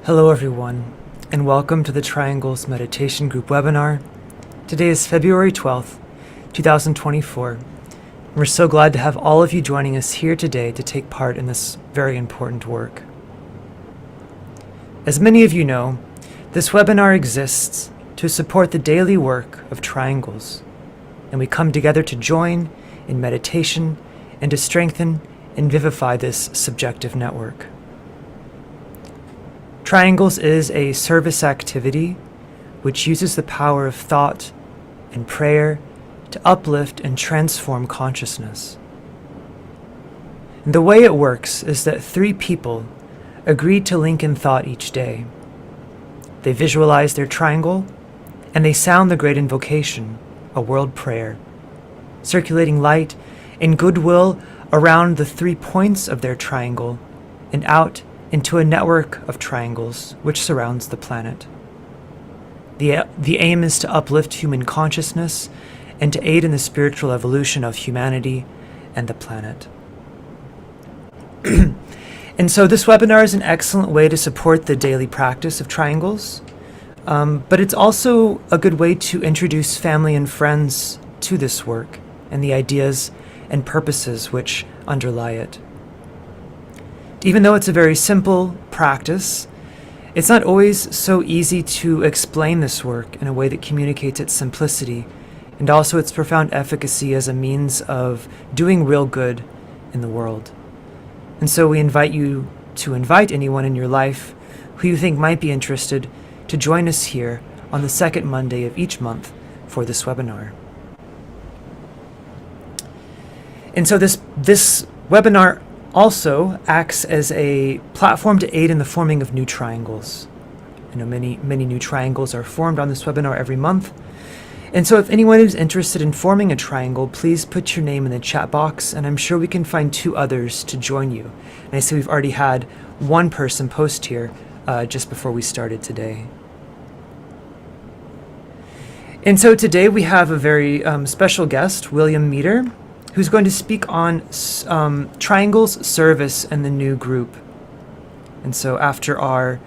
Hello everyone, and welcome to the Triangles Meditation Group webinar. Today is February 12th, 2024. We're so glad to have all of you joining us here today to take part in this very important work. As many of you know, this webinar exists to support the daily work of Triangles, and we come together to join in meditation and to strengthen and vivify this subjective network. Triangles is a service activity which uses the power of thought and prayer to uplift and transform consciousness. And the way it works is that 3 people agree to link in thought each day. They visualize their triangle and they sound the great invocation, a world prayer, circulating light and goodwill around the 3 points of their triangle and out into a network of triangles which surrounds the planet. The aim is to uplift human consciousness and to aid in the spiritual evolution of humanity and the planet. And so this webinar is an excellent way to support the daily practice of triangles, but it's also a good way to introduce family and friends to this work and the ideas and purposes which underlie it. Even though it's a very simple practice, it's not always so easy to explain this work in a way that communicates its simplicity and also its profound efficacy as a means of doing real good in the world. And so we invite you to invite anyone in your life who you think might be interested to join us here on the second Monday of each month for this webinar. And so this webinar also acts as a platform to aid in the forming of new triangles. I know many new triangles are formed on this webinar every month. And so if anyone is interested in forming a triangle, please put your name in the chat box, and I'm sure we can find 2 others to join you. And I see we've already had 1 person post here just before we started today. And so today we have a very special guest, William Meter, who's going to speak on triangles, service, and the new group. And so after our,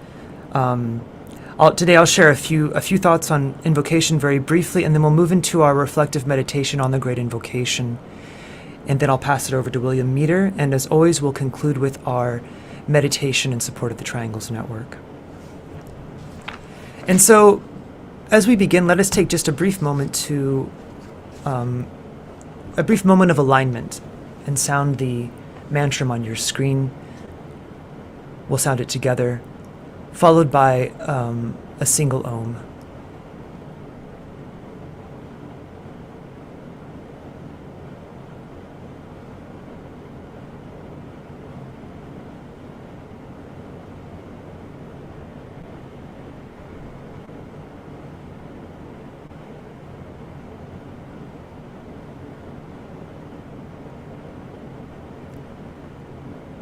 today I'll share a few thoughts on invocation very briefly, and then we'll move into our reflective meditation on the great invocation. And then I'll pass it over to William Meter, and as always, we'll conclude with our meditation in support of the Triangles Network. And so, as we begin, let us take just a brief moment to a brief moment of alignment and sound the mantram on your screen. We'll sound it together, followed by a single Om.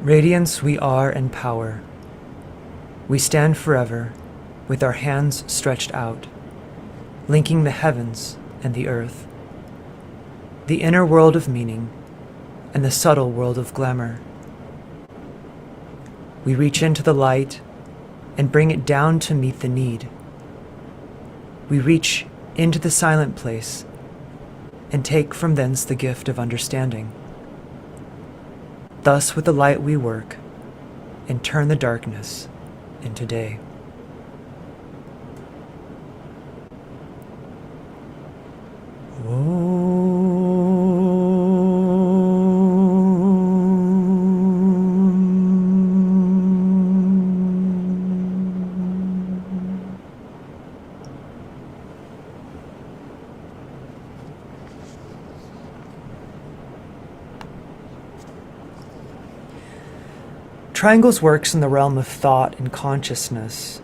Radiance we are and power. We stand forever with our hands stretched out, linking the heavens and the earth, the inner world of meaning and the subtle world of glamour. We reach into the light and bring it down to meet the need. We reach into the silent place and take from thence the gift of understanding. Thus with the light we work and turn the darkness into day. Triangles works in the realm of thought and consciousness,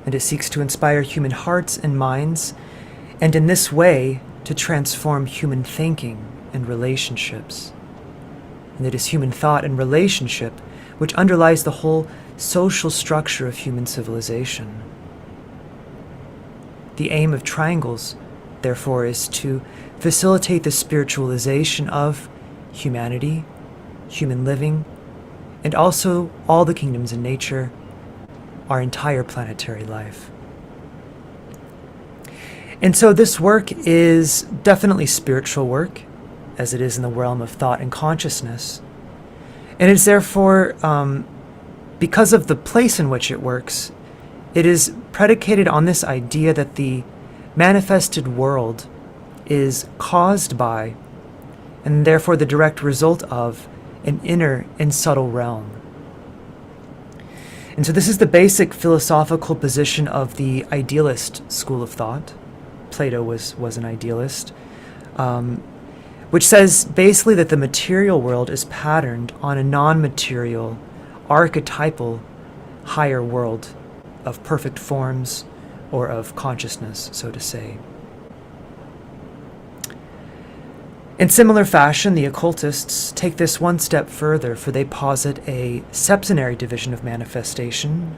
and it seeks to inspire human hearts and minds, and in this way to transform human thinking and relationships. And it is human thought and relationship which underlies the whole social structure of human civilization. The aim of triangles, therefore, is to facilitate the spiritualization of humanity, human living, and also all the kingdoms in nature, our entire planetary life. And so this work is definitely spiritual work, as it is in the realm of thought and consciousness. And it's therefore, because of the place in which it works, it is predicated on this idea that the manifested world is caused by, and therefore the direct result of, an inner and subtle realm. And so this is the basic philosophical position of the idealist school of thought. Plato was an idealist, which says basically that the material world is patterned on a non-material, archetypal, higher world of perfect forms or of consciousness, so to say. In similar fashion, the occultists take this one step further, for they posit a septenary division of manifestation,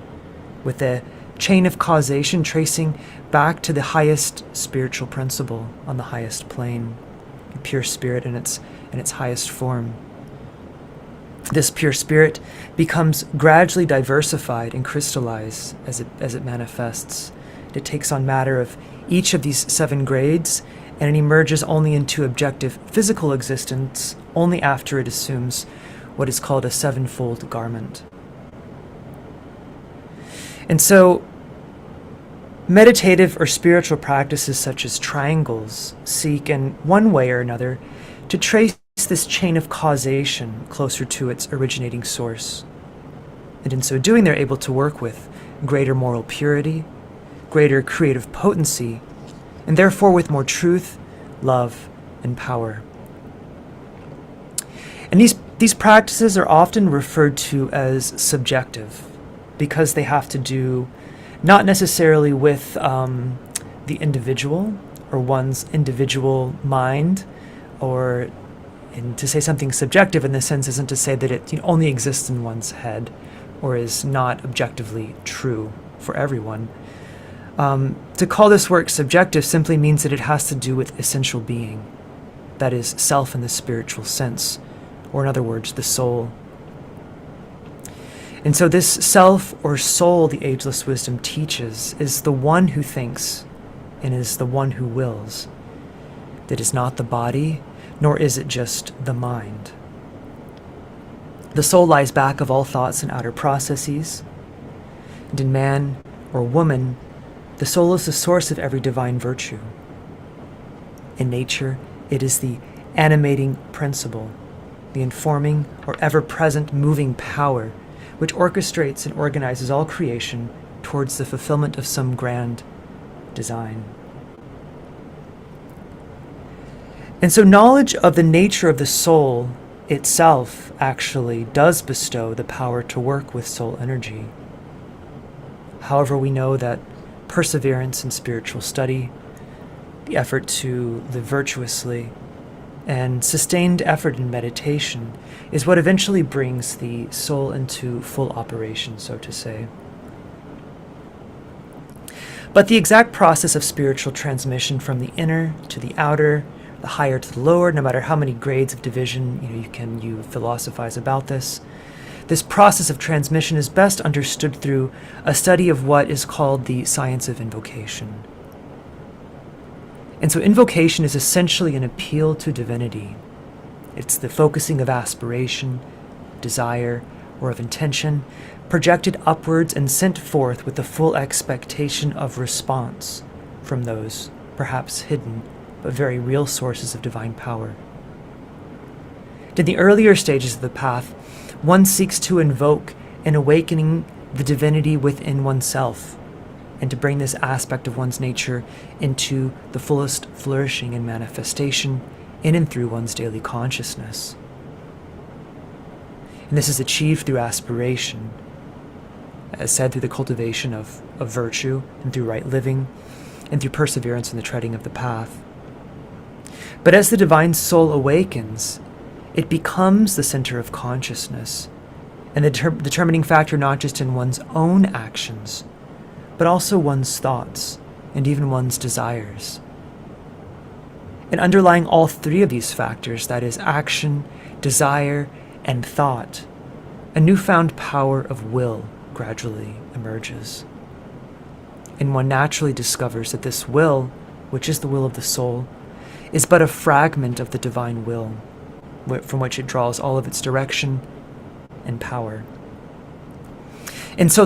with a chain of causation tracing back to the highest spiritual principle on the highest plane, pure spirit in its highest form. This pure spirit becomes gradually diversified and crystallized as it manifests. It takes on matter of each of these 7 grades, and it emerges only into objective physical existence only after it assumes what is called a 7-fold garment. And so, meditative or spiritual practices such as triangles seek, in one way or another, to trace this chain of causation closer to its originating source. And in so doing, they're able to work with greater moral purity, greater creative potency, and therefore with more truth, love, and power. And these practices are often referred to as subjective, because they have to do not necessarily with the individual or one's individual mind, and to say something subjective in this sense isn't to say that it only exists in one's head or is not objectively true for everyone. To call this work subjective simply means that it has to do with essential being, that is, self in the spiritual sense, or in other words, the soul. And so this self or soul, the ageless wisdom teaches, is the one who thinks and is the one who wills. That is not the body, nor is it just the mind. The soul lies back of all thoughts and outer processes, and in man or woman, the soul is the source of every divine virtue. In nature, it is the animating principle, the informing or ever-present moving power which orchestrates and organizes all creation towards the fulfillment of some grand design. And so knowledge of the nature of the soul itself actually does bestow the power to work with soul energy. However, we know that perseverance in spiritual study, the effort to live virtuously, and sustained effort in meditation is what eventually brings the soul into full operation, so to say. But the exact process of spiritual transmission from the inner to the outer, the higher to the lower, no matter how many grades of division you philosophize about this, this process of transmission is best understood through a study of what is called the science of invocation. And so invocation is essentially an appeal to divinity. It's the focusing of aspiration, desire, or of intention, projected upwards and sent forth with the full expectation of response from those, perhaps hidden, but very real sources of divine power. In the earlier stages of the path, one seeks to invoke an awakening the divinity within oneself, and to bring this aspect of one's nature into the fullest flourishing and manifestation in and through one's daily consciousness. And this is achieved through aspiration, as said, through the cultivation of virtue, and through right living, and through perseverance in the treading of the path. But as the divine soul awakens, it becomes the center of consciousness, and the determining factor not just in one's own actions, but also one's thoughts, and even one's desires. And underlying all 3 of these factors, that is action, desire, and thought, a newfound power of will gradually emerges. And one naturally discovers that this will, which is the will of the soul, is but a fragment of the divine will, from which it draws all of its direction and power. And so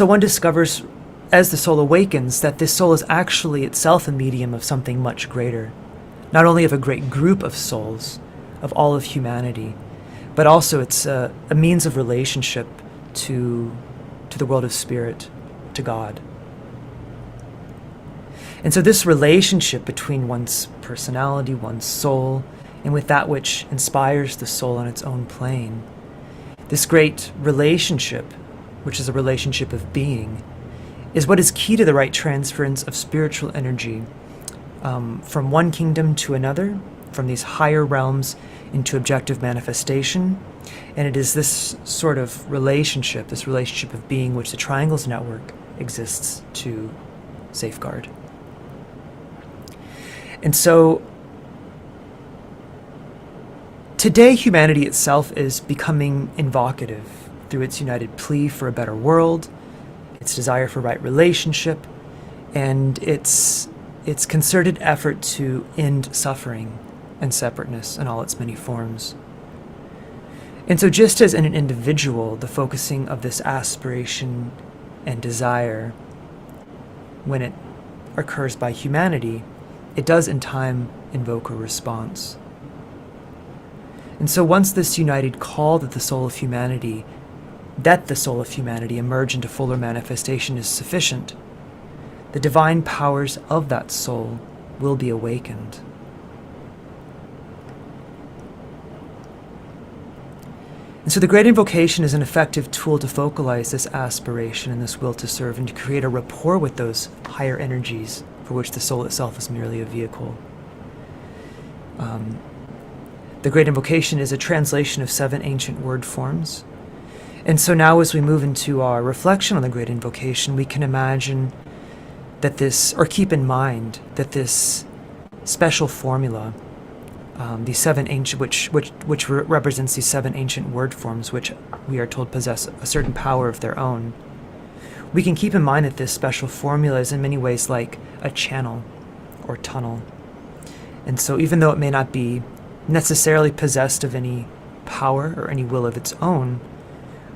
one discovers, as the soul awakens, that this soul is actually itself a medium of something much greater, not only of a great group of souls, of all of humanity, but also it's a means of relationship to the world of spirit, to God. And so this relationship between one's personality, one's soul, and with that which inspires the soul on its own plane, this great relationship, which is a relationship of being, is what is key to the right transference of spiritual energy from one kingdom to another, from these higher realms into objective manifestation. And it is this sort of relationship, this relationship of being, which the Triangles Network exists to safeguard. And so today, humanity itself is becoming invocative through its united plea for a better world, its desire for right relationship, and its concerted effort to end suffering and separateness in all its many forms. And so just as in an individual, the focusing of this aspiration and desire, when it occurs by humanity, it does in time invoke a response. And so once this united call that the soul of humanity emerge into fuller manifestation is sufficient, the divine powers of that soul will be awakened. And so the Great Invocation is an effective tool to focalize this aspiration and this will to serve and to create a rapport with those higher energies for which the soul itself is merely a vehicle. The Great Invocation is a translation of 7 ancient word forms. And so now as we move into our reflection on the Great Invocation, we can imagine that keep in mind that this special formula, these 7 ancient, which represents these 7 ancient word forms, which we are told possess a certain power of their own. We can keep in mind that this special formula is in many ways like a channel or tunnel. And so even though it may not be necessarily possessed of any power or any will of its own,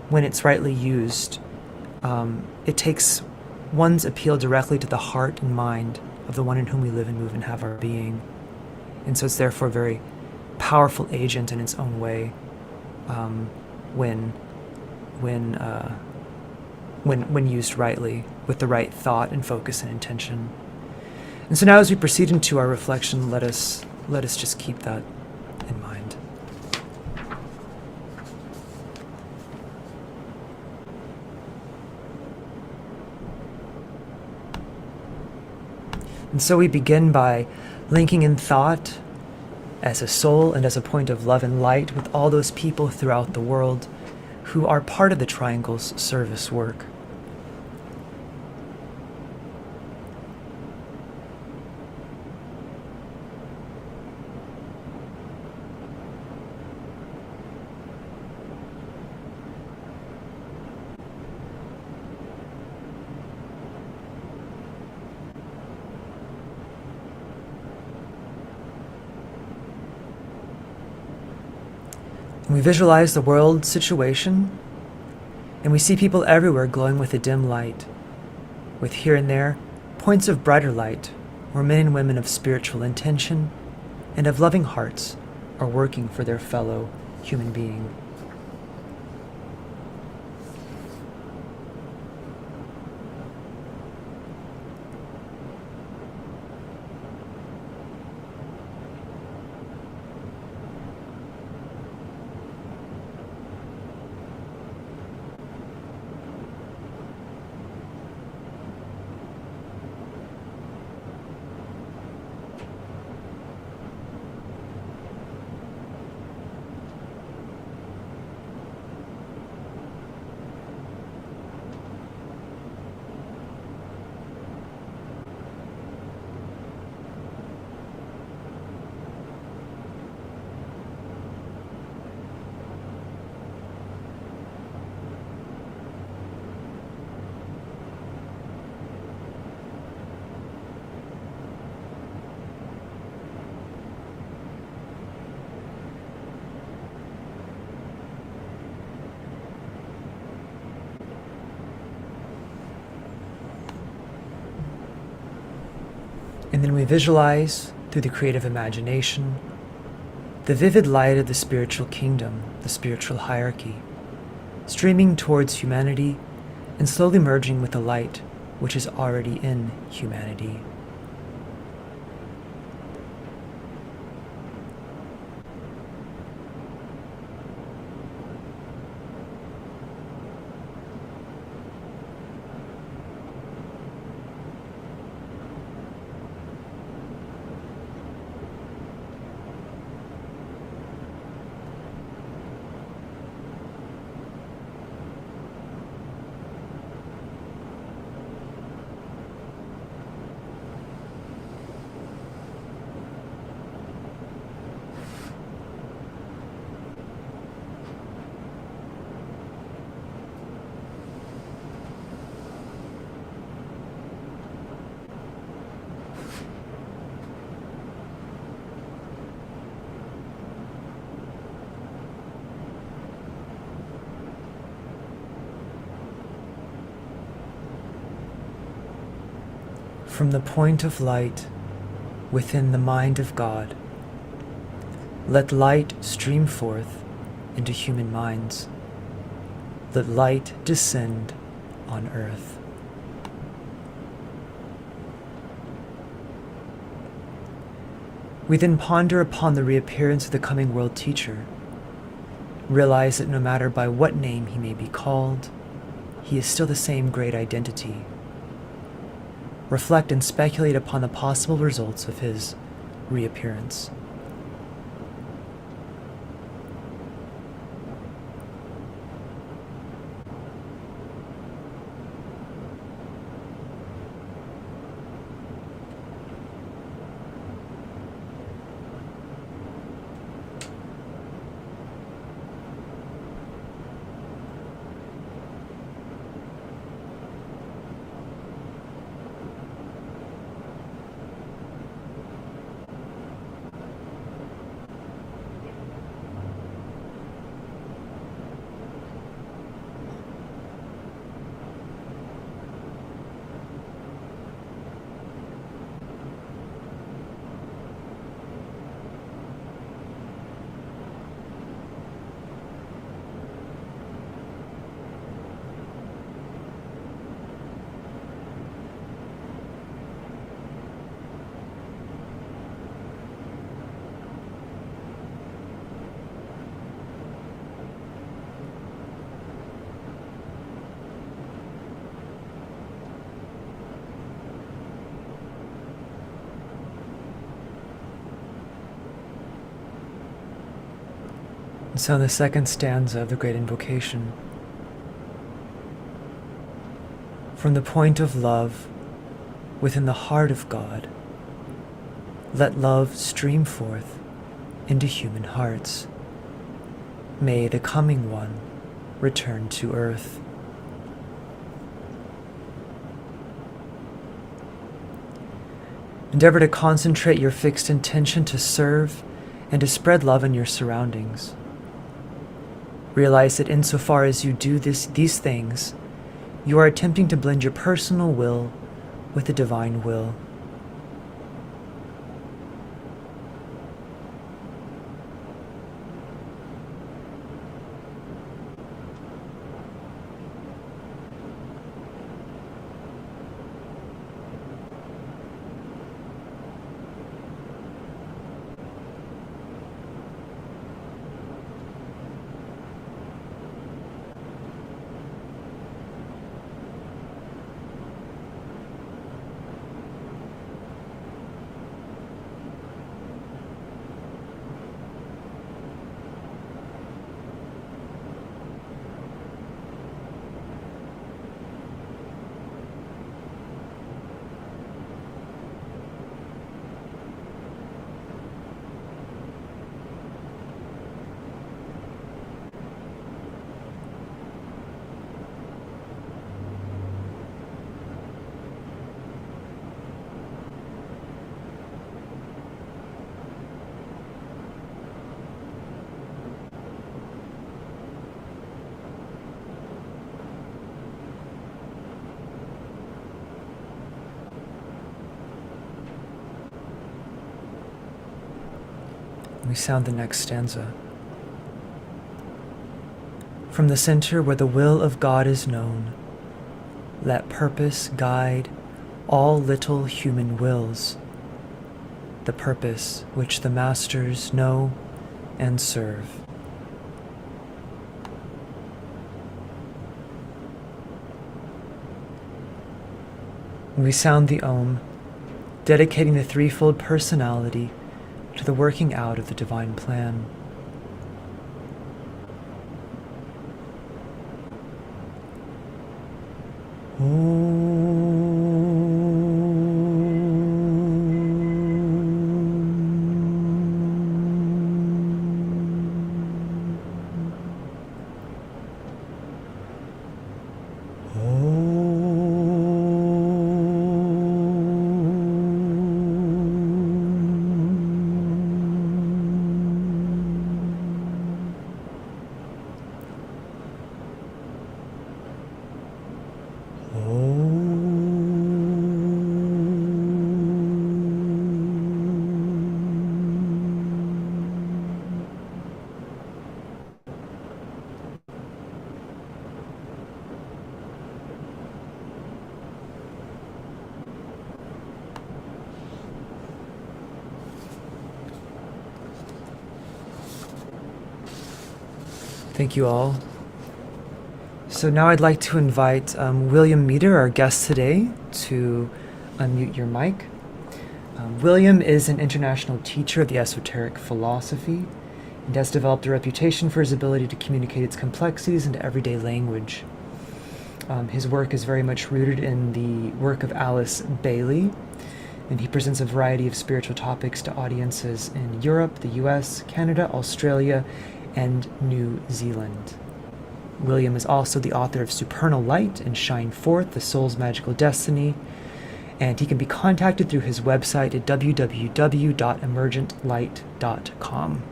when it's rightly used, it takes one's appeal directly to the heart and mind of the one in whom we live and move and have our being. And so it's therefore a very powerful agent in its own way when used rightly, with the right thought and focus and intention. And so now as we proceed into our reflection, let us just keep that in mind. And so we begin by linking in thought as a soul and as a point of love and light with all those people throughout the world who are part of the Triangle's service work. And we visualize the world situation, and we see people everywhere glowing with a dim light, with here and there points of brighter light, where men and women of spiritual intention and of loving hearts are working for their fellow human being. And then we visualize, through the creative imagination, the vivid light of the spiritual kingdom, the spiritual hierarchy, streaming towards humanity and slowly merging with the light which is already in humanity. From the point of light within the mind of God, let light stream forth into human minds. Let light descend on earth. We then ponder upon the reappearance of the coming world teacher. Realize that no matter by what name he may be called, he is still the same great identity. Reflect and speculate upon the possible results of his reappearance. So the second stanza of the Great Invocation. From the point of love within the heart of God, let love stream forth into human hearts. May the coming one return to earth. Endeavor to concentrate your fixed intention to serve and to spread love in your surroundings. Realize that insofar as you do these things, you are attempting to blend your personal will with the divine will. We sound the next stanza. From the center where the will of God is known, let purpose guide all little human wills, the purpose which the masters know and serve. We sound the Om, dedicating the threefold personality to the working out of the divine plan. Thank you all. So now I'd like to invite William Meader, our guest today, to unmute your mic. William is an international teacher of the esoteric philosophy and has developed a reputation for his ability to communicate its complexities into everyday language. His work is very much rooted in the work of Alice Bailey, and he presents a variety of spiritual topics to audiences in Europe, the US, Canada, Australia, and New Zealand. William is also the author of Supernal Light and Shine Forth, The Soul's Magical Destiny, and he can be contacted through his website at www.emergentlight.com.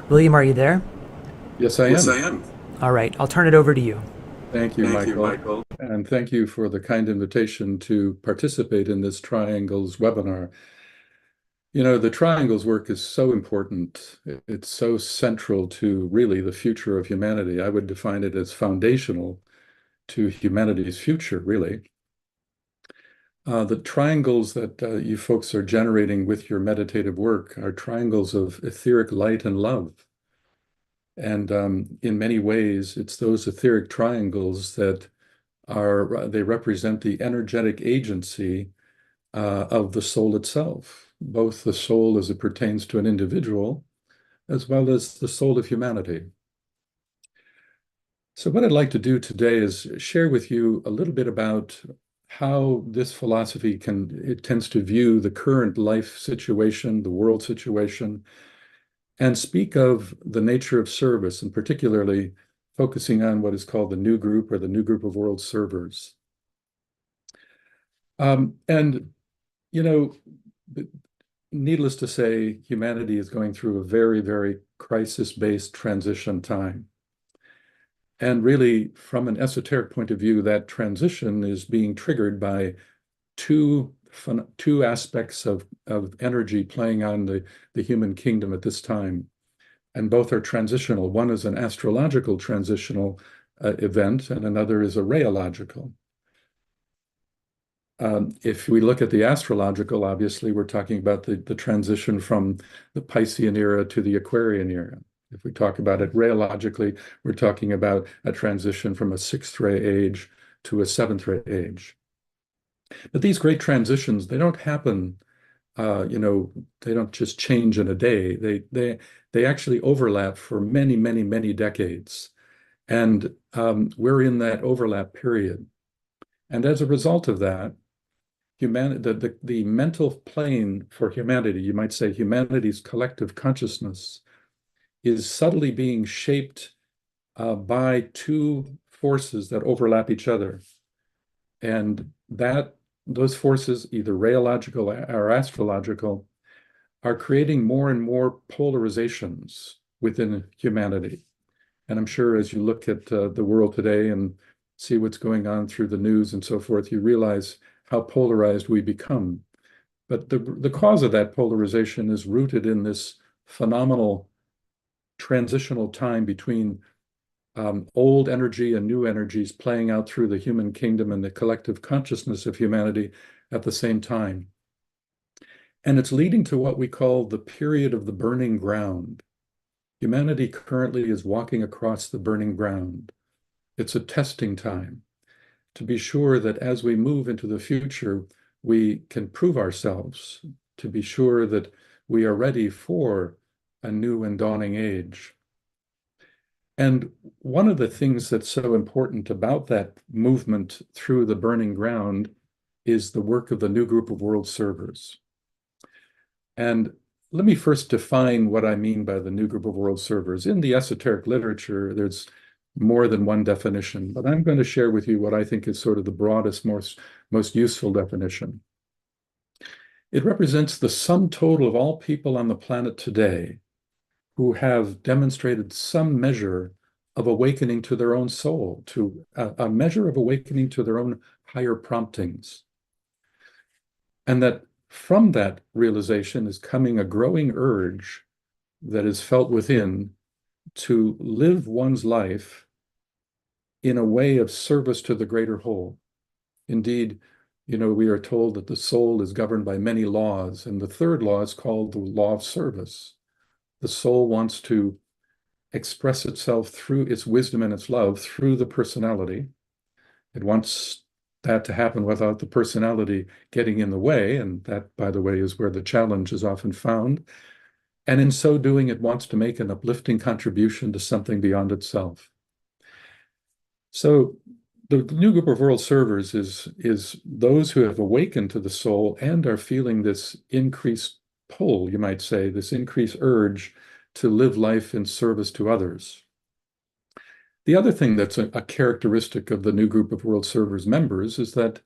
William, are you there? Yes, I am. Yes, I am. All right, I'll turn it over to you. Thank you, Thank you, Michael. Michael. And thank you for the kind invitation to participate in this Triangles webinar. You know, the Triangles work is so important. It's so central to really the future of humanity. I would define it as foundational to humanity's future, really. The triangles that you folks are generating with your meditative work are triangles of etheric light and love. And in many ways, it's those etheric triangles that they represent the energetic agency of the soul itself, both the soul as it pertains to an individual, as well as the soul of humanity. So what I'd like to do today is share with you a little bit about how this philosophy it tends to view the current life situation, the world situation, and speak of the nature of service, and particularly focusing on what is called the new group or the new group of world servers. And, you know, needless to say, humanity is going through a very, very crisis-based transition time. And really, from an esoteric point of view, that transition is being triggered by two aspects of energy playing on the human kingdom at this time. And both are transitional. One is an astrological transitional event, and another is a rheological. If we look at the astrological, obviously, we're talking about the transition from the Piscean era to the Aquarian era. If we talk about it rheologically, we're talking about a transition from a sixth ray age to a seventh ray age. But these great transitions, they don't happen, they don't just change in a day. They actually overlap for many, many, many decades. And we're in that overlap period. And as a result of that, the mental plane for humanity, you might say humanity's collective consciousness, is subtly being shaped by two forces that overlap each other. And those forces, either rheological or astrological, are creating more and more polarizations within humanity. And I'm sure as you look at the world today and see what's going on through the news and so forth, you realize how polarized we become. But the cause of that polarization is rooted in this phenomenal transitional time between old energy and new energies playing out through the human kingdom and the collective consciousness of humanity at the same time. And it's leading to what we call the period of the burning ground. Humanity currently is walking across the burning ground. It's a testing time to be sure that as we move into the future, we can prove ourselves, to be sure that we are ready for a new and dawning age. And one of the things that's so important about that movement through the burning ground is the work of the new group of world servers. And let me first define what I mean by the new group of world servers. In the esoteric literature, there's more than one definition, but I'm going to share with you what I think is sort of the broadest, most useful definition. It represents the sum total of all people on the planet today who have demonstrated some measure of awakening to their own soul, to a measure of awakening to their own higher promptings. And that from that realization is coming a growing urge that is felt within to live one's life in a way of service to the greater whole. Indeed, we are told that the soul is governed by many laws, and the third law is called the law of service. The soul wants to express itself through its wisdom and its love through the personality. It wants that to happen without the personality getting in the way, and that, by the way, is where the challenge is often found. And in so doing, it wants to make an uplifting contribution to something beyond itself. So the new group of world servers is those who have awakened to the soul and are feeling this increased pull, you might say, this increased urge to live life in service to others. The other thing that's a characteristic of the new group of world servers members is that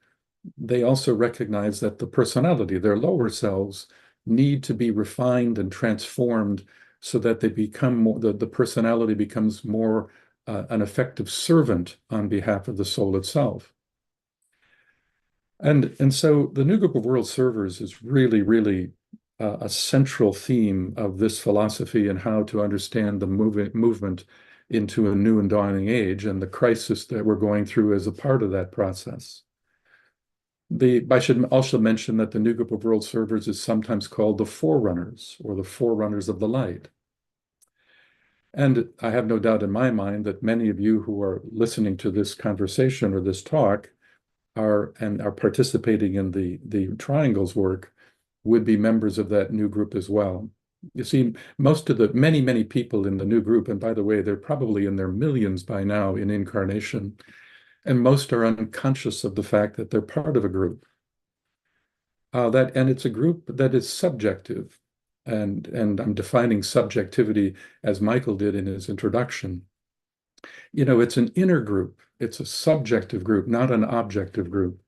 they also recognize that the personality, their lower selves, need to be refined and transformed so that they become more, the personality becomes more an effective servant on behalf of the soul itself. And so the new group of world servers is really, really a central theme of this philosophy and how to understand the movement into a new and dawning age and the crisis that we're going through as a part of that process. I should also mention that the new group of world servers is sometimes called the forerunners or the forerunners of the light. And I have no doubt in my mind that many of you who are listening to this conversation or this talk are participating in the Triangle's work would be members of that new group as well. You see, most of the many people in the new group, and by the way, they're probably in their millions by now in incarnation, and most are unconscious of the fact that they're part of a group. And it's a group that is subjective. And I'm defining subjectivity as Michael did in his introduction. It's an inner group. It's a subjective group, not an objective group.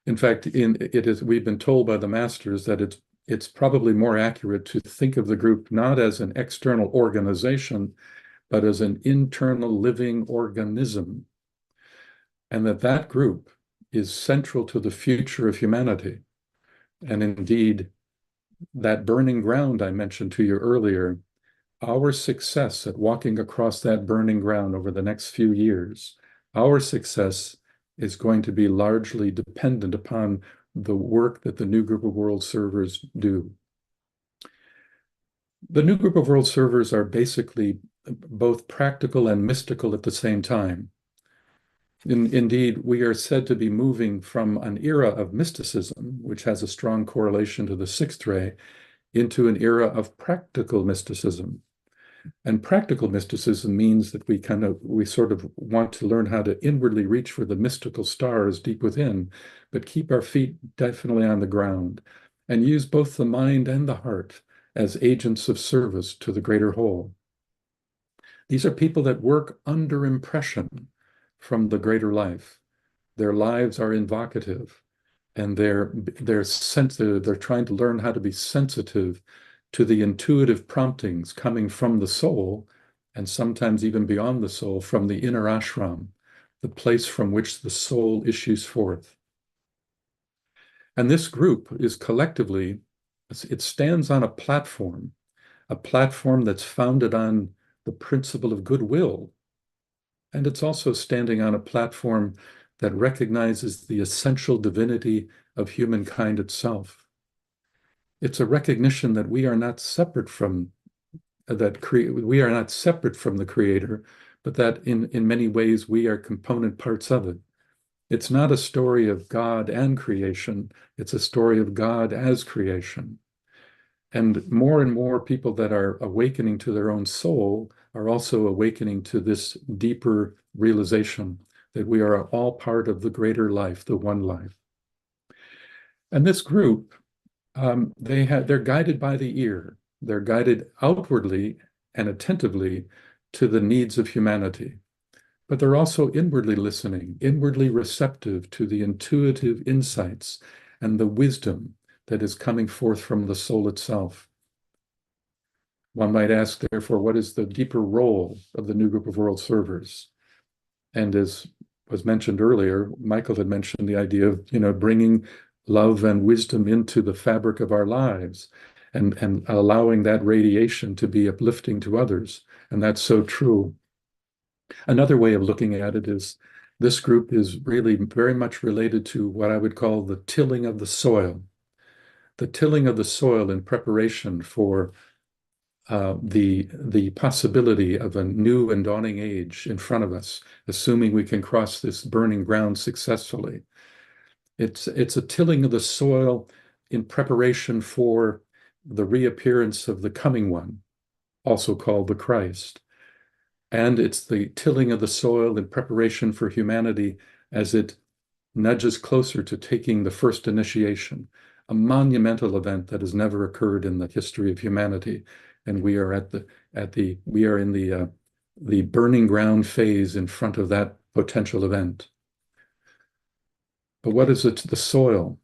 In fact, we've been told by the masters that it's probably more accurate to think of the group not as an external organization, but as an internal living organism. And that group is central to the future of humanity. And indeed, that burning ground I mentioned to you earlier, our success at walking across that burning ground over the next few years, our success is going to be largely dependent upon the work that the new group of world servers do. The new group of world servers are basically both practical and mystical at the same time. Indeed, we are said to be moving from an era of mysticism, which has a strong correlation to the sixth ray, into an era of practical mysticism. And practical mysticism means that we sort of want to learn how to inwardly reach for the mystical stars deep within, but keep our feet definitely on the ground and use both the mind and the heart as agents of service to the greater whole. These are people that work under impression from the greater life. Their lives are invocative, and they're sensitive. They're trying to learn how to be sensitive to the intuitive promptings coming from the soul, and sometimes even beyond the soul, from the inner ashram, the place from which the soul issues forth. And this group is collectively, it stands on a platform a platform that's founded on the principle of goodwill. And it's also standing on a platform that recognizes the essential divinity of humankind itself. It's a recognition that we are not separate from we are not separate from the Creator, but that in many ways we are component parts of it. It's not a story of God and creation, it's a story of God as creation. And more people that are awakening to their own soul are also awakening to this deeper realization that we are all part of the greater life, the one life. And this group, they're guided by the ear. They're guided outwardly and attentively to the needs of humanity. But they're also inwardly listening, inwardly receptive to the intuitive insights and the wisdom that is coming forth from the soul itself. One might ask, therefore, what is the deeper role of the new group of world servers? And as was mentioned earlier, Michael had mentioned the idea of, bringing love and wisdom into the fabric of our lives and allowing that radiation to be uplifting to others. And that's so true. Another way of looking at it is this group is really very much related to what I would call the tilling of the soil. The tilling of the soil in preparation for the possibility of a new and dawning age in front of us, assuming we can cross this burning ground successfully. It's a tilling of the soil in preparation for the reappearance of the coming one, also called the Christ. And it's the tilling of the soil in preparation for humanity as it nudges closer to taking the first initiation, a monumental event that has never occurred in the history of humanity. And we are in the burning ground phase in front of that potential event. But what is it? The soil.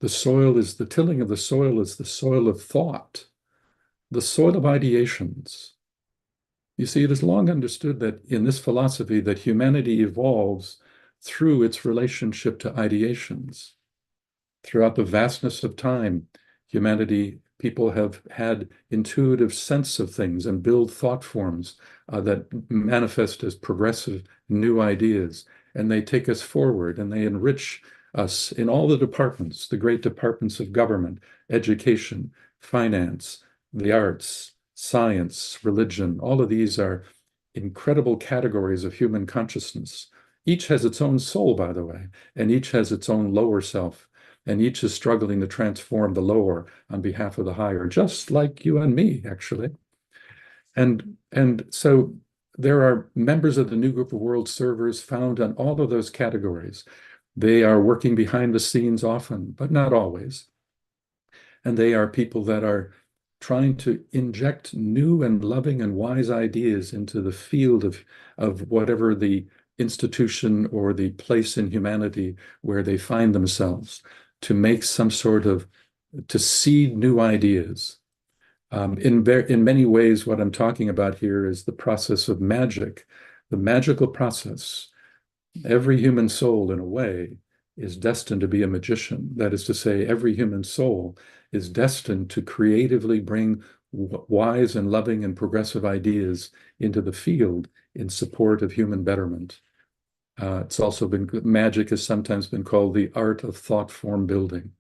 The tilling of the soil is the soil of thought, the soil of ideations. You see, it is long understood that in this philosophy that humanity evolves through its relationship to ideations. Throughout the vastness of time, people have had intuitive sense of things and build thought forms that manifest as progressive new ideas. And they take us forward and they enrich us in all the departments, the great departments of government, education, finance, the arts, science, religion. All of these are incredible categories of human consciousness. Each has its own soul, by the way, and each has its own lower self, and each is struggling to transform the lower on behalf of the higher, just like you and me, actually. And so there are members of the new group of world servers found on all of those categories. They are working behind the scenes often, but not always. And they are people that are trying to inject new and loving and wise ideas into the field of whatever the institution or the place in humanity where they find themselves, to make some sort of, to seed new ideas. In many ways, what I'm talking about here is the process of magic, the magical process. Every human soul, in a way, is destined to be a magician. That is to say, every human soul is destined to creatively bring wise and loving and progressive ideas into the field in support of human betterment. Magic has sometimes been called the art of thought form building.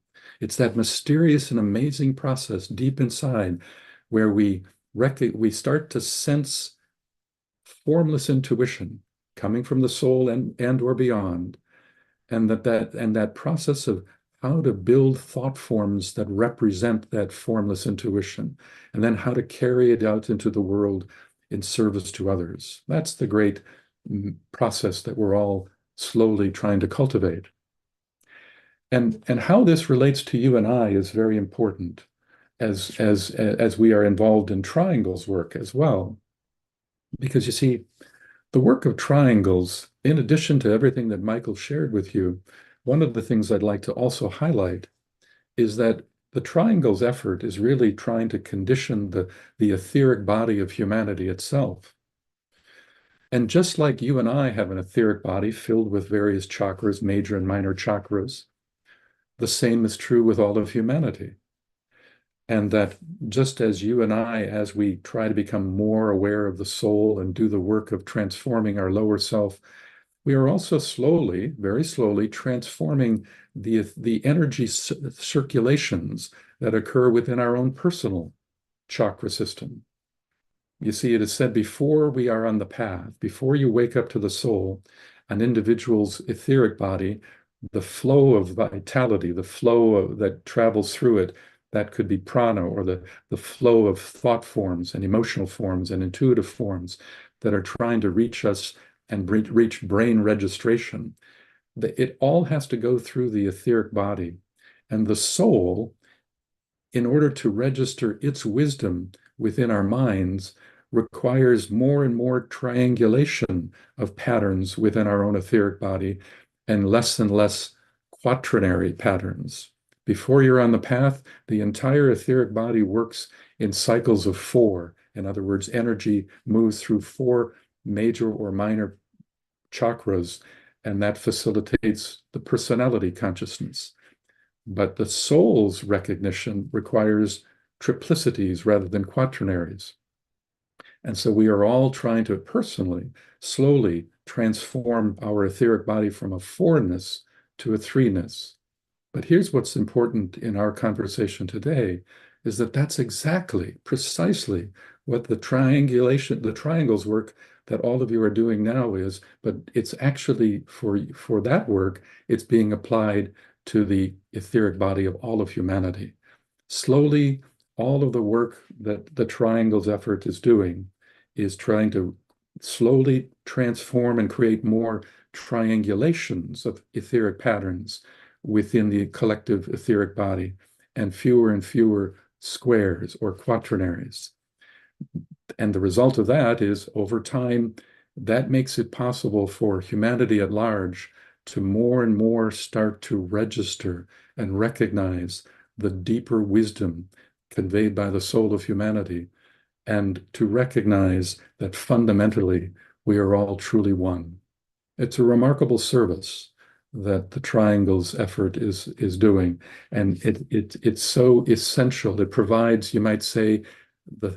It's that mysterious and amazing process deep inside where we start to sense formless intuition coming from the soul and or beyond, and that process of how to build thought forms that represent that formless intuition, and then how to carry it out into the world in service to others. That's the great process that we're all slowly trying to cultivate. And how this relates to you and I is very important as we are involved in triangles work as well. Because you see, the work of triangles, in addition to everything that Michael shared with you, one of the things I'd like to also highlight is that the triangles effort is really trying to condition the etheric body of humanity itself. And just like you and I have an etheric body filled with various chakras, major and minor chakras, the same is true with all of humanity. And that just as you and I, as we try to become more aware of the soul and do the work of transforming our lower self, we are also slowly, very slowly, transforming the energy circulations that occur within our own personal chakra system. You see, it is said before we are on the path, before you wake up to the soul, an individual's etheric body, the flow of vitality, the that travels through it, that could be prana, or the flow of thought forms and emotional forms and intuitive forms that are trying to reach us and reach brain registration. It all has to go through the etheric body. And the soul, in order to register its wisdom within our minds, requires more and more triangulation of patterns within our own etheric body and less quaternary patterns. Before you're on the path, the entire etheric body works in cycles of four. In other words, energy moves through four major or minor chakras, and that facilitates the personality consciousness. But the soul's recognition requires triplicities rather than quaternaries. And so we are all trying to personally, slowly transform our etheric body from a fourness to a threeness. But here's what's important in our conversation today is that that's exactly, precisely what the triangles work that all of you are doing now is, but it's actually for that work, it's being applied to the etheric body of all of humanity. Slowly, all of the work that the triangles effort is doing is trying to slowly transform and create more triangulations of etheric patterns within the collective etheric body and fewer squares or quaternaries. And the result of that is, over time, that makes it possible for humanity at large to more and more start to register and recognize the deeper wisdom conveyed by the soul of humanity, and to recognize that fundamentally we are all truly one. It's a remarkable service that the Triangles effort is doing, and it's so essential. It provides, you might say,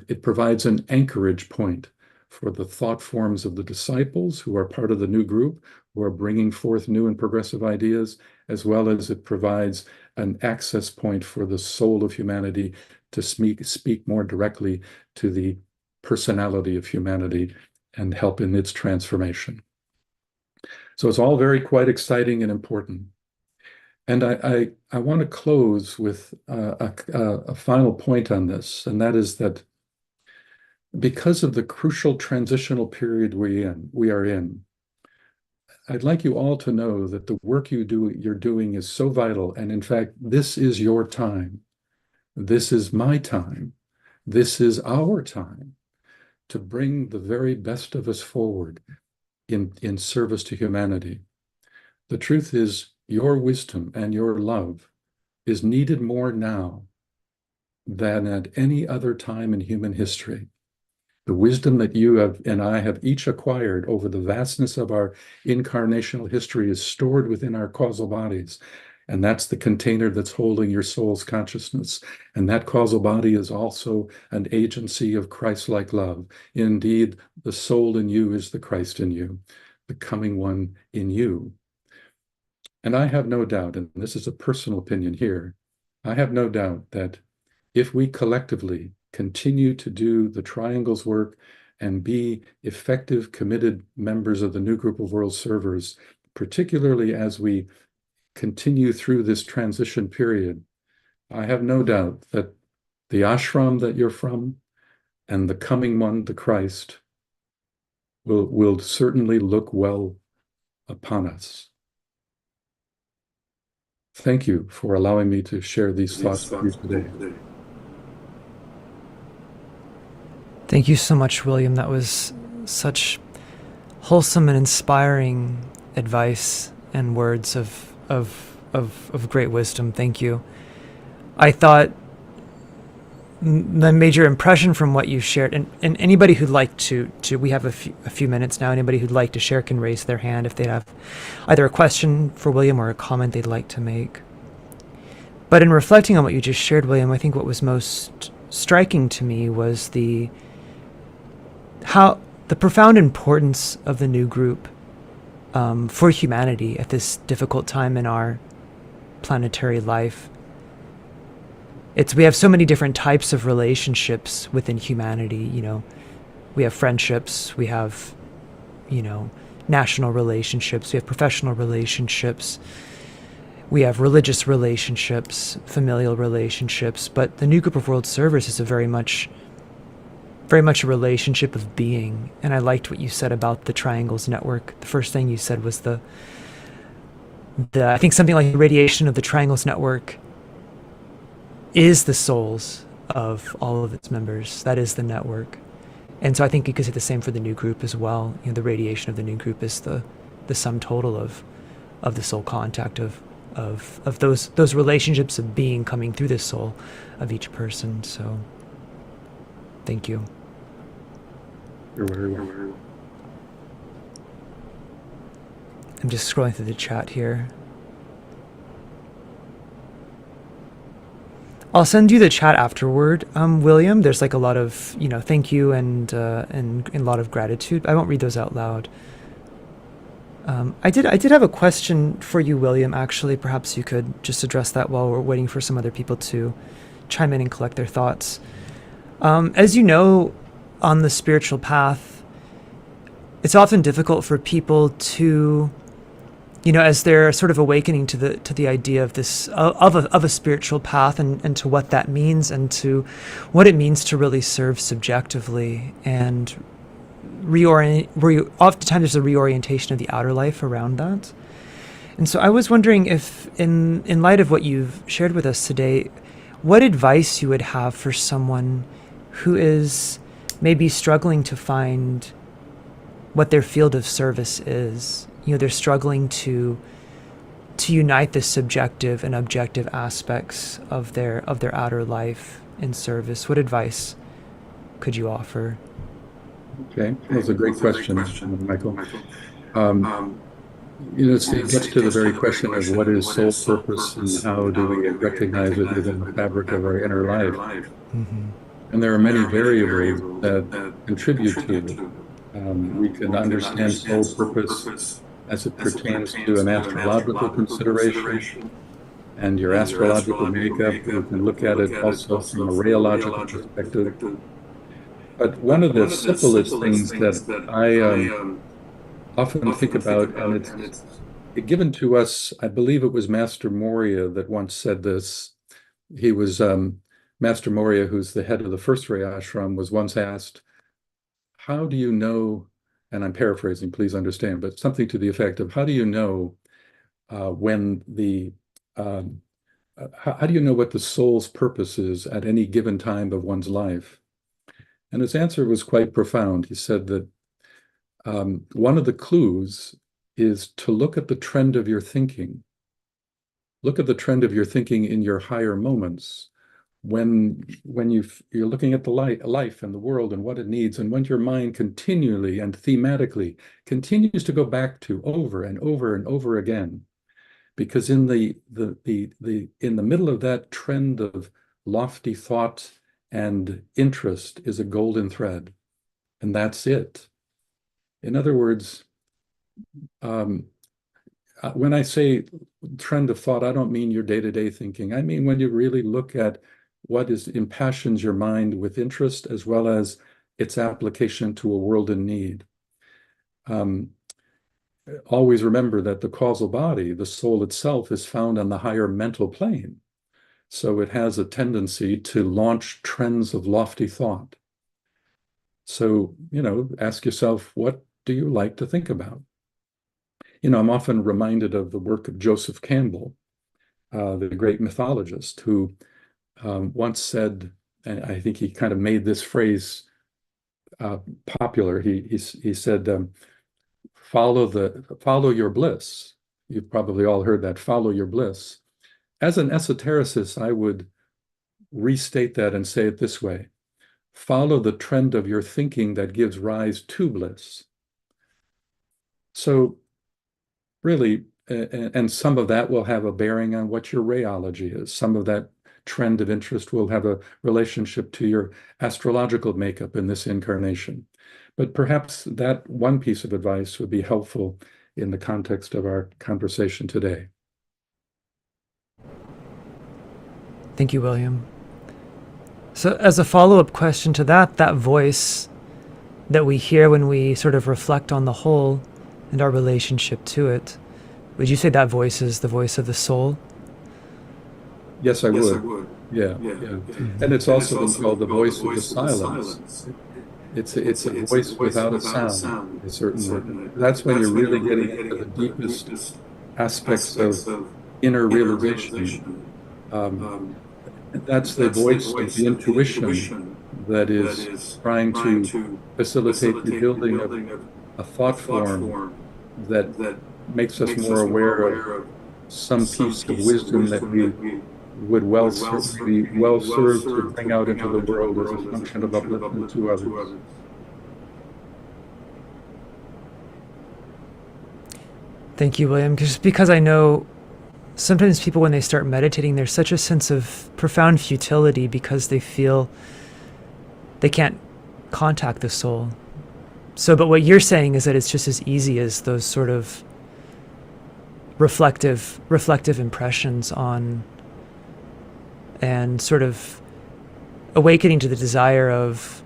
it provides an anchorage point for the thought forms of the disciples who are part of the new group, who are bringing forth new and progressive ideas, as well as it provides an access point for the soul of humanity to speak more directly to the personality of humanity and help in its transformation. So it's all very quite exciting and important. And I want to close with a final point on this, and that is that because of the crucial transitional period we are in, I'd like you all to know that the work you're doing is so vital. And in fact, this is your time. This is my time. This is our time to bring the very best of us forward in service to humanity. The truth is, your wisdom and your love is needed more now than at any other time in human history. The wisdom that you have and I have each acquired over the vastness of our incarnational history is stored within our causal bodies. And that's the container that's holding your soul's consciousness. And that causal body is also an agency of Christ-like love. Indeed, the soul in you is the Christ in you, the coming one in you. And I have no doubt, and this is a personal opinion here, I have no doubt that if we collectively continue to do the Triangles work and be effective, committed members of the new group of world servers, particularly as we continue through this transition period, I have no doubt that the ashram that you're from and the coming one, the Christ, will certainly look well upon us. Thank you for allowing me to share these thoughts with you today. Thank you so much, William. That was such wholesome and inspiring advice and words of great wisdom. Thank you. I thought the major impression from what you shared, and anybody who'd like to we have a few minutes now, anybody who'd like to share can raise their hand if they have either a question for William or a comment they'd like to make. But in reflecting on what you just shared, William, I think what was most striking to me was the profound importance of the new group for humanity at this difficult time in our planetary life. We have so many different types of relationships within humanity. We have friendships, we have, national relationships, we have professional relationships, we have religious relationships, familial relationships. But the new group of world servers is very much a relationship of being. And I liked what you said about the triangles network. The first thing you said was the I think something like the radiation of the triangles network is the souls of all of its members. That is the network. And so I think you could say the same for the new group as well. The radiation of the new group is the sum total of the soul contact of those relationships of being coming through the soul of each person. So thank you. You're very welcome. I'm just scrolling through the chat here. I'll send you the chat afterward, William. There's like a lot of, thank you and a lot of gratitude. I won't read those out loud. I did have a question for you, William. Actually, perhaps you could just address that while we're waiting for some other people to chime in and collect their thoughts. As you know, on the spiritual path, it's often difficult for people to, as they're sort of awakening to the idea of this of a spiritual path and to what that means and to what it means to really serve subjectively, and oftentimes there's a reorientation of the outer life around that. And so I was wondering if, in light of what you've shared with us today, what advice you would have for someone who is maybe struggling to find what their field of service is. They're struggling to unite the subjective and objective aspects of their outer life in service. What advice could you offer? Okay, that's a great question, Michael. It gets to the very question of what is soul purpose and how do we recognize it within the fabric of our inner life. Mm-hmm. And there are many variables that contribute to it. We can understand soul purpose as it pertains to an astrological consideration and your astrological makeup. You can look at it also from a rheological perspective. But one of the simplest things that I often think about, and it's given to us, I believe it was Master Moria that once said this. He was Master Moria, who's the head of the first ray ashram, was once asked, how do you know, and I'm paraphrasing, please understand, but something to the effect of, how do you know when how do you know what the soul's purpose is at any given time of one's life? And his answer was quite profound. He said that one of the clues is to look at the trend of your thinking. Look at the trend of your thinking in your higher moments. When you're looking at the life and the world and what it needs, and when your mind continually and thematically continues to go back to over and over and over again, because in the middle of that trend of lofty thought and interest is a golden thread, and that's it. In other words, when I say trend of thought, I don't mean your day-to-day thinking. I mean when you really look at what impassions your mind with interest, as well as its application to a world in need. Always remember that the causal body, the soul itself, is found on the higher mental plane. So it has a tendency to launch trends of lofty thought. So, ask yourself, what do you like to think about? I'm often reminded of the work of Joseph Campbell, the great mythologist, who once said, and I think he kind of made this phrase popular. He said, follow your bliss. You've probably all heard that, follow your bliss. As an esotericist, I would restate that and say it this way: follow the trend of your thinking that gives rise to bliss. So really, and some of that will have a bearing on what your rheology is. Some of that trend of interest will have a relationship to your astrological makeup in this incarnation. But perhaps that one piece of advice would be helpful in the context of our conversation today. Thank you, William. So as a follow-up question to that, that voice that we hear when we sort of reflect on the whole and our relationship to it, would you say that voice is the voice of the soul? Yes, I would. Yeah, yeah. And it's also been called the voice of the silence. It's a voice without a sound, certainly. That's when you're really getting into the deepest aspects of inner realization. That's the voice of the intuition that is trying to facilitate the building of a thought form that makes us more aware of some piece of wisdom that we would be well served to bring out into the world as a function of upliftment to others. Thank you, William. Just because I know sometimes people, when they start meditating, there's such a sense of profound futility because they feel they can't contact the soul. So, but what you're saying is that it's just as easy as those sort of reflective impressions on, and sort of awakening to the desire of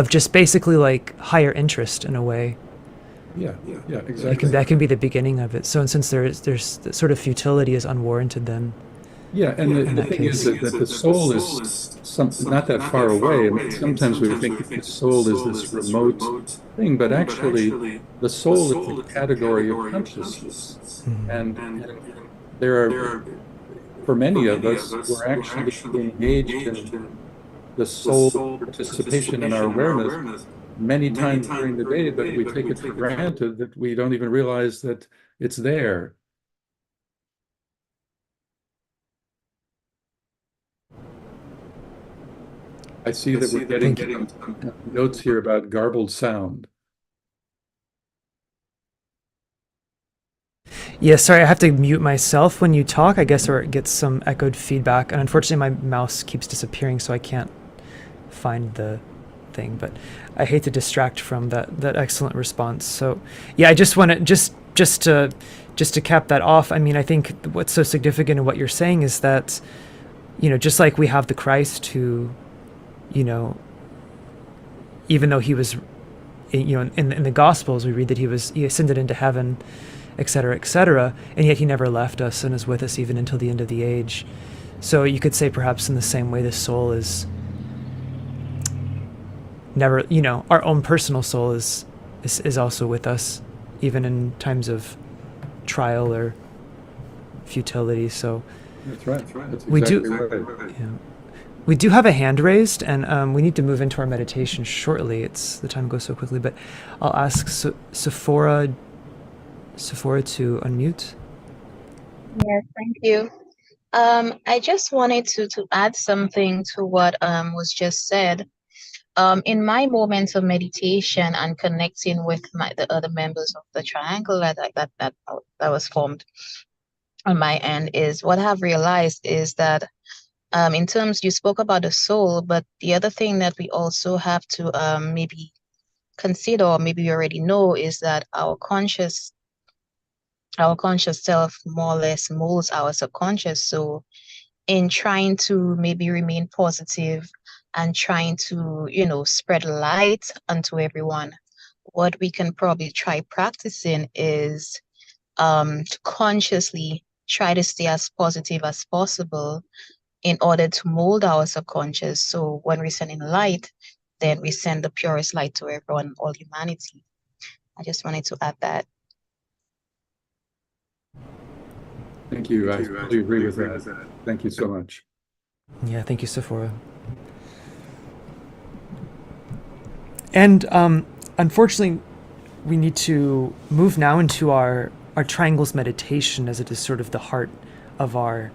just basically like higher interest in a way. Yeah, exactly. That can be the beginning of it. So, and since there's sort of futility is unwarranted, then and the thing is that the soul is not that far away. I mean, sometimes we think that the soul is this remote thing, but actually the soul is a category of consciousness. And there are, for many of us, we're actually engaged in the soul participation in our awareness many times during the day, but we take it for granted that we don't even realize that it's there. I see that we're getting some notes here about garbled sound. Yeah, sorry, I have to mute myself when you talk, I guess, or it gets some echoed feedback. And unfortunately, my mouse keeps disappearing, so I can't find the thing. But I hate to distract from that excellent response. So, yeah, I just want to just to cap that off. I mean, I think what's so significant in what you're saying is that, just like we have the Christ who, even though he was, in the Gospels, we read that he ascended into heaven, etc., and yet he never left us and is with us even until the end of the age. So you could say perhaps in the same way the soul is never, our own personal soul is also with us, even in times of trial or futility. So that's right. That's we exactly do. right. Yeah. We do have a hand raised, and we need to move into our meditation shortly. The time goes so quickly, but I'll ask Sephora to unmute. Yes, thank you. I just wanted to add something to what was just said. In my moments of meditation and connecting with the other members of the triangle that was formed on my end, is what I've realized is that in terms, you spoke about the soul, but the other thing that we also have to maybe consider, or maybe we already know, is that our conscious self more or less molds our subconscious. So in trying to maybe remain positive and trying to, spread light unto everyone, what we can probably try practicing is to consciously try to stay as positive as possible in order to mold our subconscious. So when we're sending light, then we send the purest light to everyone, all humanity. I just wanted to add that. Thank you. I totally agree with that. Thank you so much. Yeah, thank you, Sephora. And unfortunately, we need to move now into our triangles meditation, as it is sort of the heart of our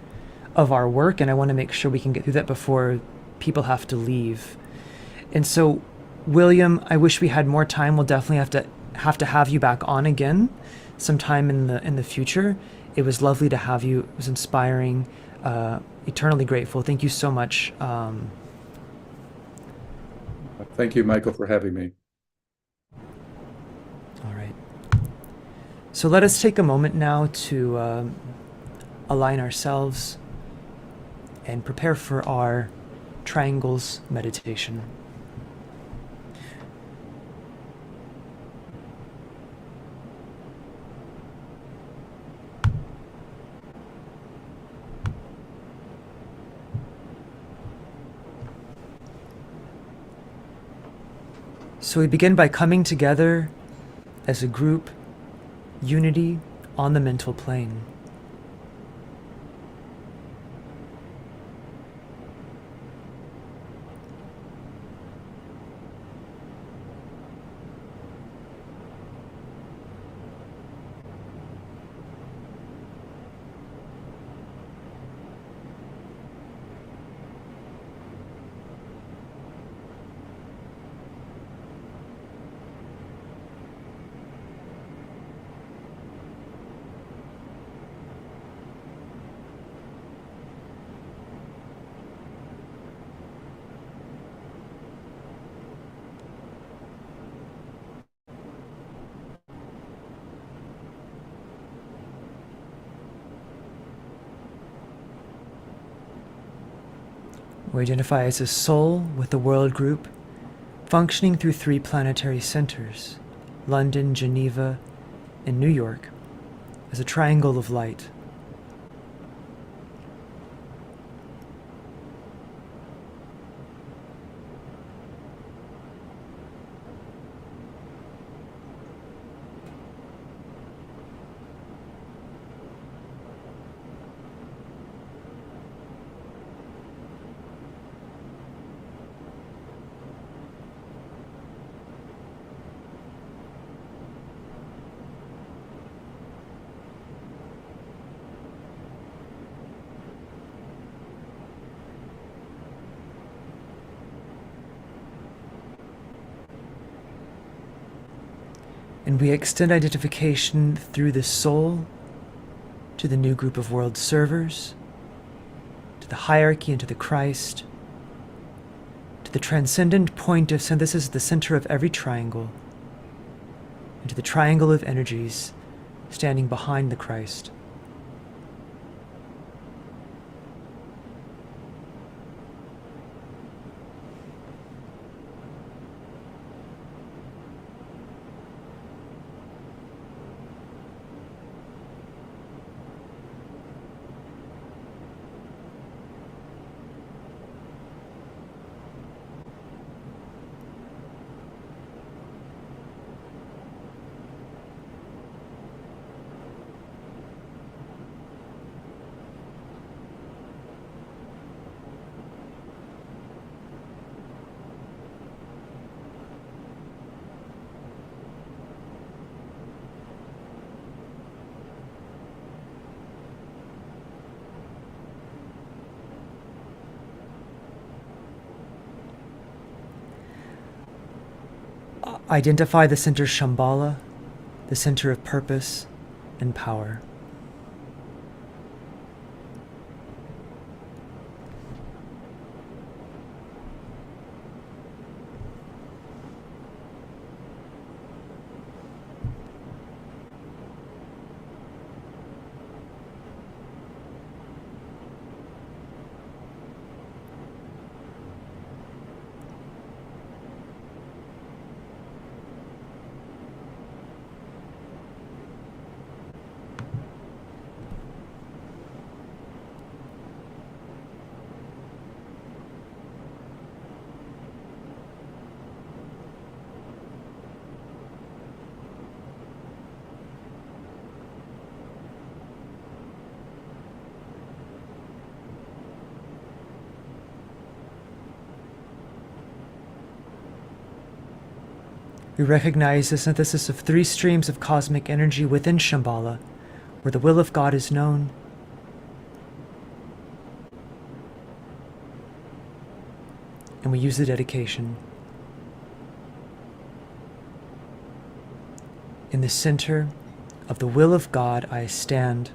work, and I want to make sure we can get through that before people have to leave. And so, William, I wish we had more time. We'll definitely have to have you back on again sometime in the future. It was lovely to have you. It was inspiring. Eternally grateful. Thank you so much. Thank you, Michael, for having me. All right. So let us take a moment now to align ourselves and prepare for our triangles meditation. So we begin by coming together as a group, unity on the mental plane. We identify as a soul with the world group, functioning through 3 planetary centers, London, Geneva, and New York, as a triangle of light. And we extend identification through the soul to the new group of world servers, to the hierarchy and to the Christ, to the transcendent point of synthesis at the center of every triangle, and to the triangle of energies standing behind the Christ. Identify the center Shambhala, the center of purpose and power. We recognize the synthesis of 3 streams of cosmic energy within Shambhala, where the will of God is known, and we use the dedication. In the center of the will of God I stand.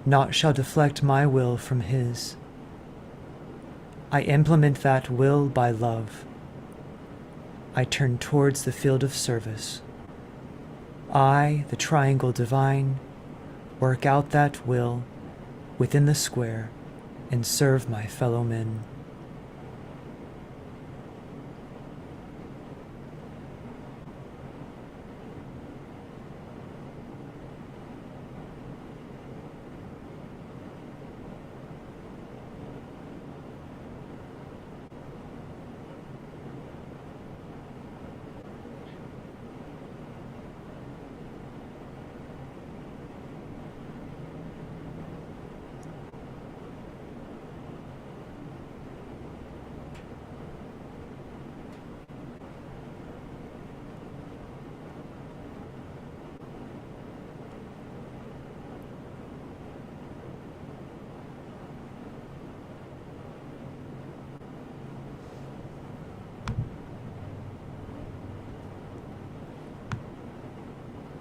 Naught shall deflect my will from his. I implement that will by love. I turn towards the field of service. I, the triangle divine, work out that will within the square and serve my fellow men.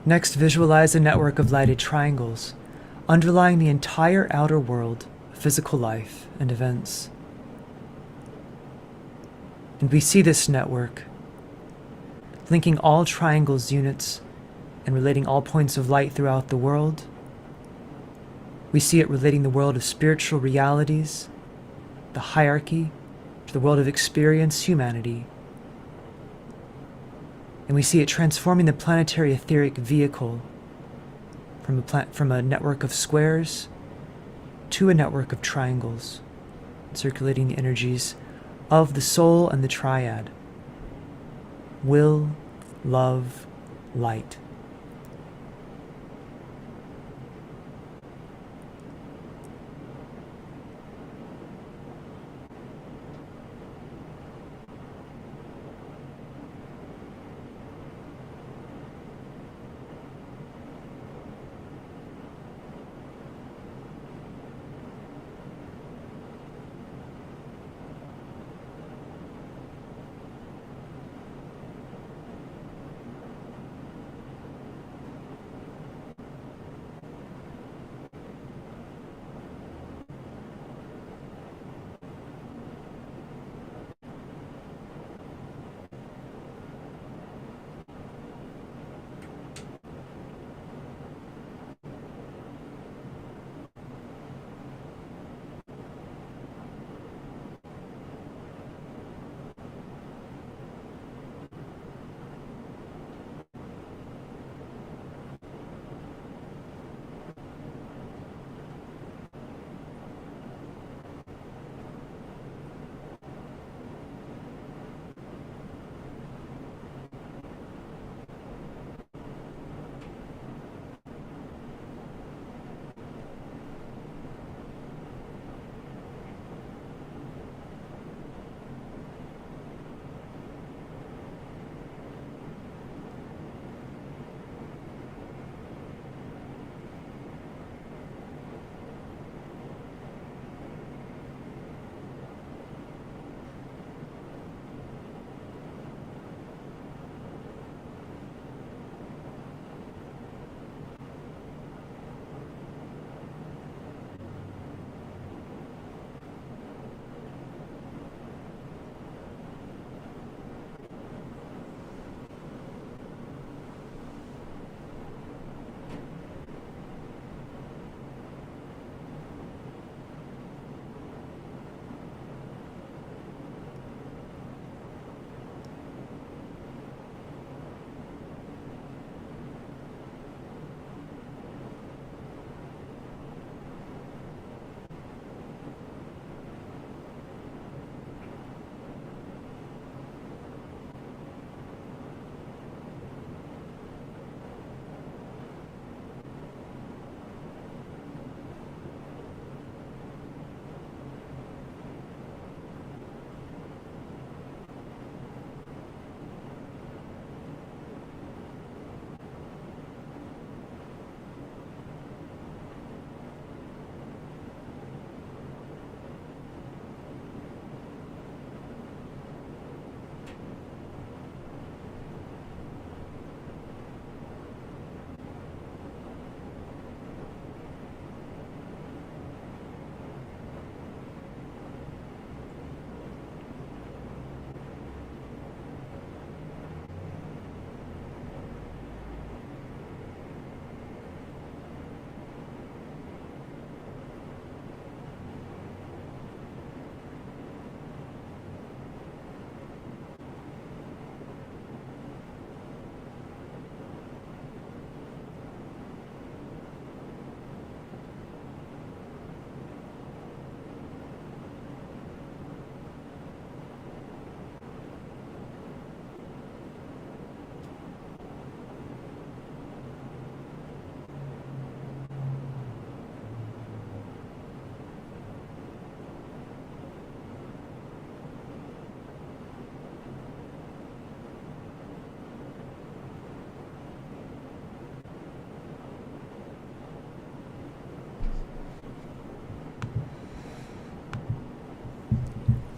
Next, visualize a network of lighted triangles underlying the entire outer world of physical life and events. And we see this network linking all triangles' units and relating all points of light throughout the world. We see it relating the world of spiritual realities, the hierarchy, to the world of experience, humanity. And we see it transforming the planetary etheric vehicle from a network of squares to a network of triangles, circulating the energies of the soul and the triad: will, love, light.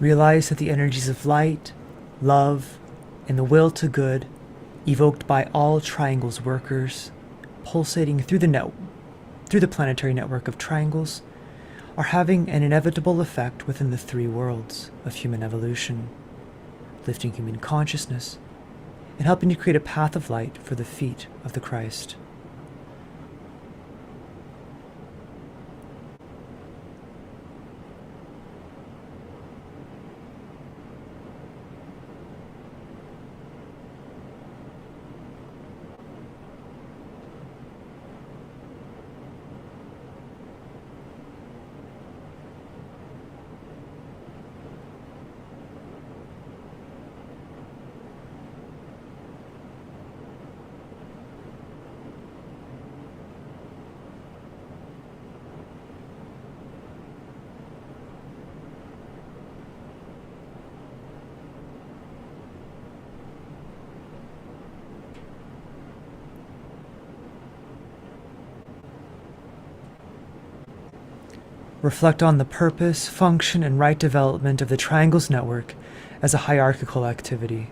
Realize that the energies of light, love, and the will to good, evoked by all triangles workers, pulsating through the planetary network of triangles, are having an inevitable effect within the three worlds of human evolution, lifting human consciousness and helping to create a path of light for the feet of the Christ. Reflect on the purpose, function, and right development of the Triangles Network as a hierarchical activity.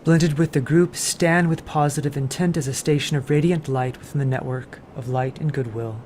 Blended with the group, stand with positive intent as a station of radiant light within the network of light and goodwill.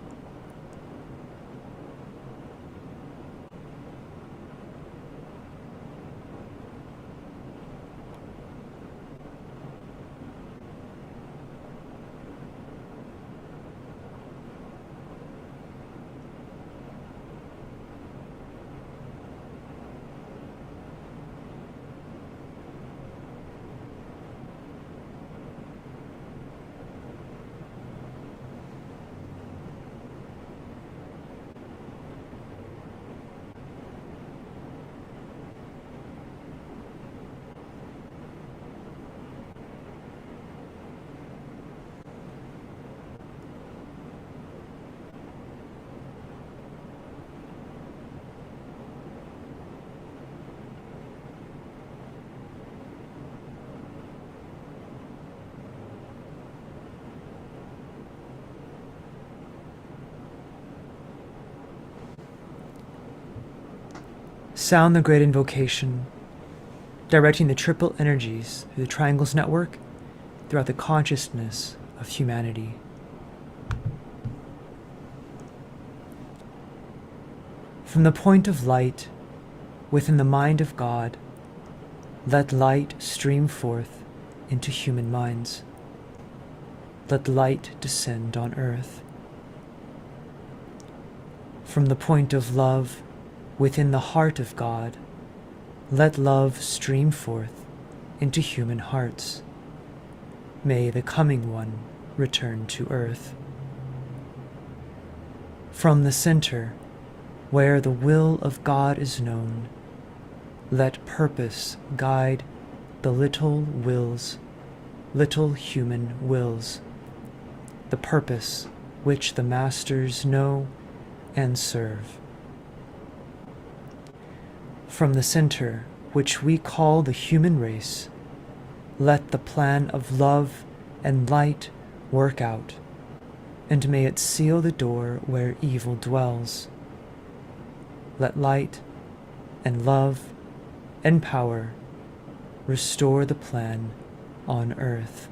Sound the great invocation, directing the triple energies through the Triangles Network throughout the consciousness of humanity. From the point of light within the mind of God, let light stream forth into human minds. Let light descend on earth. From the point of love within the heart of God, let love stream forth into human hearts. May the coming one return to earth. From the center, where the will of God is known, let purpose guide the little wills, little human wills, the purpose which the masters know and serve. From the center, which we call the human race, let the plan of love and light work out, and may it seal the door where evil dwells. Let light and love and power restore the plan on earth.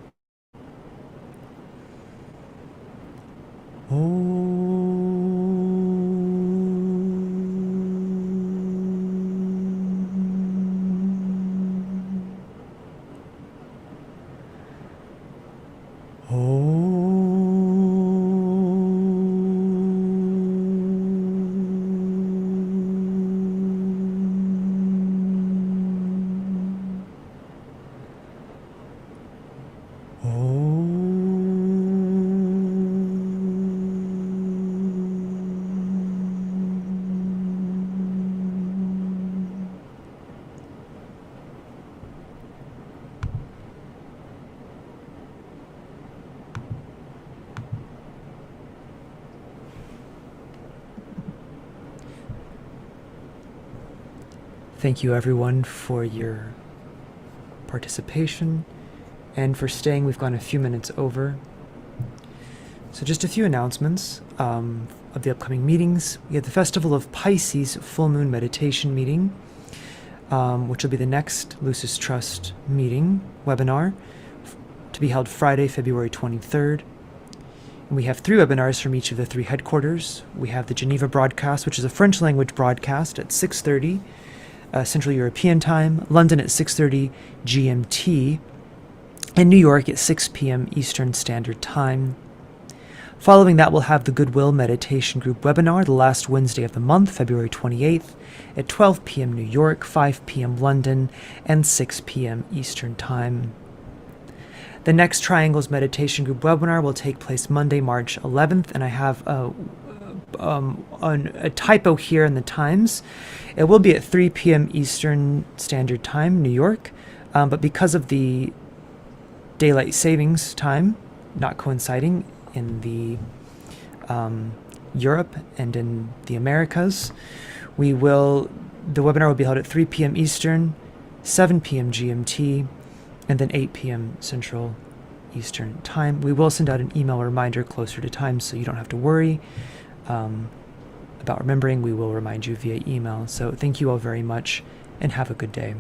Thank you, everyone, for your participation and for staying. We've gone a few minutes over. So just a few announcements of the upcoming meetings. We have the Festival of Pisces Full Moon Meditation meeting, which will be the next Lucis Trust meeting webinar to be held Friday, February 23rd. And we have 3 webinars from each of the 3 headquarters. We have the Geneva broadcast, which is a French language broadcast at 6:30 Central European Time, London at 6:30 GMT, and New York at 6 p.m. Eastern Standard Time. Following that, we'll have the Goodwill Meditation Group webinar the last Wednesday of the month, February 28th, at 12 p.m. New York, 5 p.m. London, and 6 p.m. Eastern Time. The next Triangles Meditation Group webinar will take place Monday, March 11th, and I have a typo here in the times. It will be at 3 p.m. Eastern Standard Time, New York, but because of the daylight savings time not coinciding in the Europe and in the Americas, the webinar will be held at 3 p.m. Eastern, 7 p.m. GMT, and then 8 p.m. Central Eastern Time. We will send out an email reminder closer to time, so you don't have to worry about remembering. We will remind you via email. So thank you all very much, and have a good day.